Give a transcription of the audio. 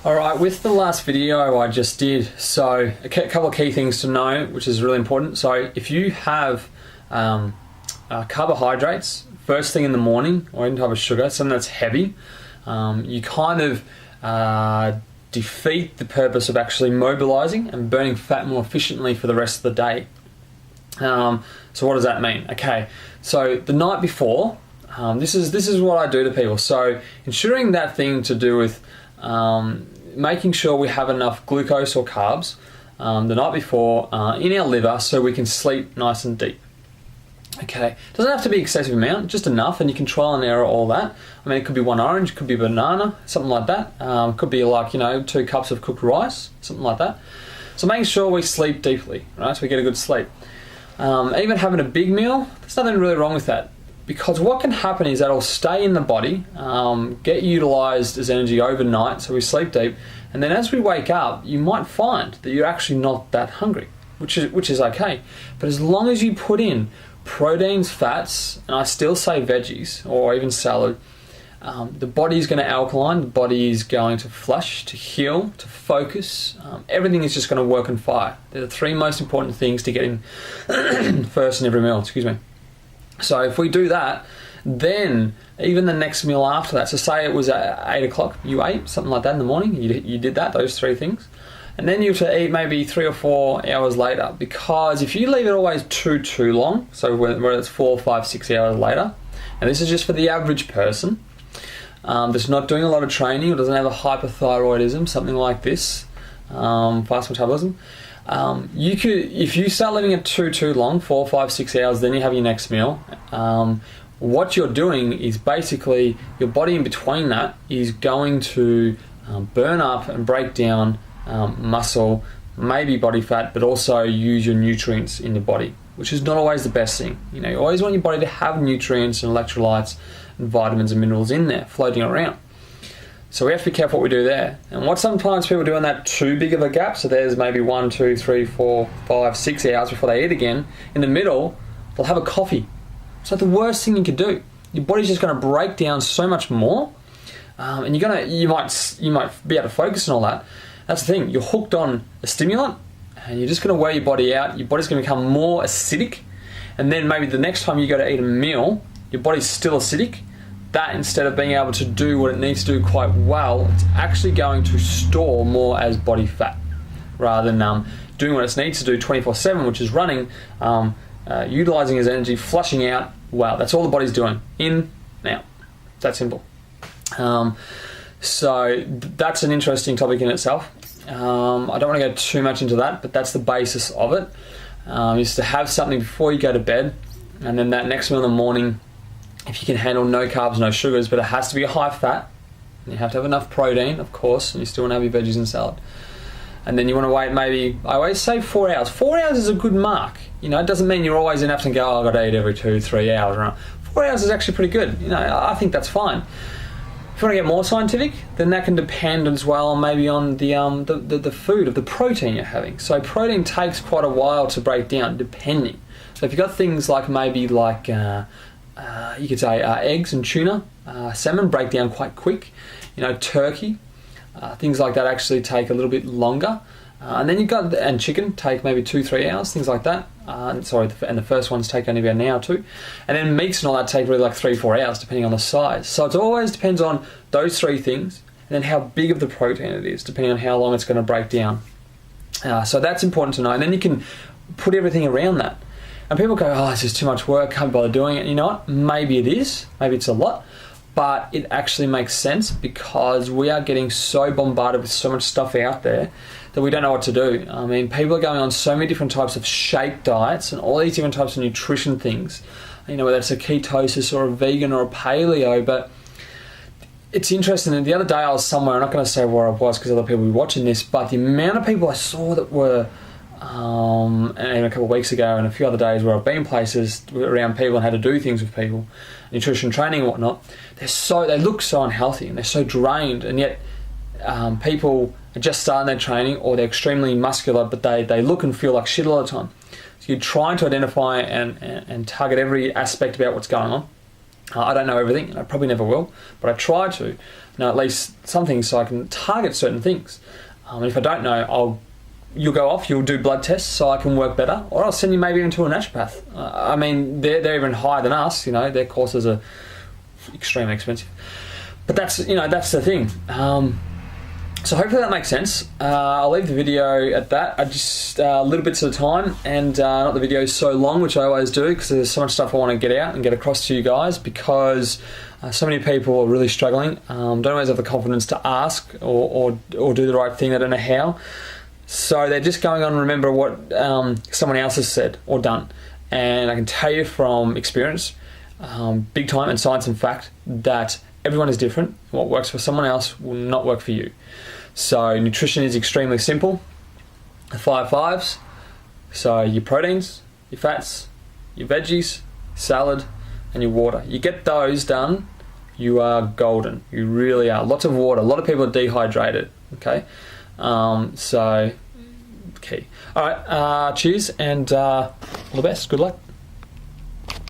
Alright, with the last video I just did, so a couple of key things to know, which is really important. So if you have carbohydrates first thing in the morning, or any type of sugar, something that's heavy, you kind of defeat the purpose of actually mobilizing and burning fat more efficiently for the rest of the day. So what does that mean? Okay, so the night before, this is what I do to people. So ensuring that thing to do with making sure we have enough glucose or carbs the night before in our liver so we can sleep nice and deep. Okay, doesn't have to be excessive amount, just enough, and you can trial and error all that. I mean, it could be one orange, it could be a banana, something like that. Could be like, 2 cups of cooked rice, something like that. So making sure we sleep deeply, right, so we get a good sleep. Even having a big meal, there's nothing really wrong with that, because what can happen is that it'll stay in the body, get utilized as energy overnight, so we sleep deep, and then as we wake up, you might find that you're actually not that hungry, which is okay. But as long as you put in proteins, fats, and I still say veggies or even salad, the body is going to alkaline, the body is going to flush, to heal, to focus. Everything is just going to work on fire. They're the 3 most important things to get in first in every meal, excuse me. So if we do that, then even the next meal after that, so say it was at 8 o'clock, you ate something like that in the morning, you did that, those 3 things, and then you have to eat maybe 3 or 4 hours later, because if you leave it always too long, so whether it's 4, 5, 6 hours later, and this is just for the average person that's not doing a lot of training or doesn't have a hypothyroidism, something like this, fast metabolism, if you start leaving it too long, 4, 5, 6 hours, then you have your next meal. What you're doing is basically your body in between that is going to burn up and break down muscle, maybe body fat, but also use your nutrients in the body, which is not always the best thing. You always want your body to have nutrients and electrolytes and vitamins and minerals in there floating around. So we have to be careful what we do there. And what sometimes people do in that too big of a gap, so there's maybe 1, 2, 3, 4, 5, 6 hours before they eat again, in the middle, they'll have a coffee. It's like the worst thing you could do. Your body's just going to break down so much more, and you might be able to focus on all that. That's the thing. You're hooked on a stimulant, and you're just going to wear your body out. Your body's going to become more acidic, and then maybe the next time you go to eat a meal, your body's still acidic. That, instead of being able to do what it needs to do quite well, it's actually going to store more as body fat, rather than doing what it needs to do 24/7, which is running, utilizing as energy, flushing out. Wow, that's all the body's doing. In, out. It's that simple. So that's an interesting topic in itself. I don't want to go too much into that, but that's the basis of it, is to have something before you go to bed, and then that next meal in the morning, if you can handle no carbs, no sugars, but it has to be a high fat, and you have to have enough protein, of course, and you still want to have your veggies and salad. And then you want to wait maybe, I always say 4 hours. 4 hours is a good mark. It doesn't mean you're always enough to go, I've got to eat every 2, 3 hours. Right? 4 hours is actually pretty good. I think that's fine. If you want to get more scientific, then that can depend as well maybe on the food, of the protein you're having. So protein takes quite a while to break down, depending. So if you've got things like you could say eggs and tuna, salmon break down quite quick. Turkey, things like that actually take a little bit longer. And then and chicken take maybe 2-3 hours, things like that. And the first ones take only about an hour or 2. And then meats and all that take really like 3-4 hours, depending on the size. So it always depends on those 3 things, and then how big of the protein it is, depending on how long it's going to break down. So that's important to know. And then you can put everything around that. And people go, oh, this is too much work, can't bother doing it. You know what? Maybe it is. Maybe it's a lot. But it actually makes sense, because we are getting so bombarded with so much stuff out there that we don't know what to do. I mean, people are going on so many different types of shake diets and all these different types of nutrition things, whether it's a ketosis or a vegan or a paleo. But it's interesting. And the other day I was somewhere, I'm not going to say where I was because other people will be watching this, but the amount of people I saw that were, and a couple of weeks ago and a few other days where I've been places around people and had to do things with people, nutrition training and whatnot, they look so unhealthy and they're so drained, and yet people are just starting their training, or they're extremely muscular, but they look and feel like shit all the time. So you're trying to identify and target every aspect about what's going on. I don't know everything, and I probably never will, but I try to know at least some things so I can target certain things. And if I don't know, you'll go off, you'll do blood tests so I can work better, or I'll send you maybe into a naturopath. I mean, they're even higher than us, their courses are extremely expensive. But that's the thing. So hopefully that makes sense. I'll leave the video at that. I just little bits at a time, and not the video so long, which I always do, because there's so much stuff I want to get out and get across to you guys, because so many people are really struggling, don't always have the confidence to ask or do the right thing. They don't know how, so they're just going on and remember what someone else has said or done. And I can tell you from experience, big time, and science and fact, that everyone is different. What works for someone else will not work for you. So nutrition is extremely simple. The 5 5s. So your proteins, your fats, your veggies, salad, and your water. You get those done, you are golden. You really are. Lots of water. A lot of people are dehydrated. Okay, so key. All right. Cheers, and all the best. Good luck.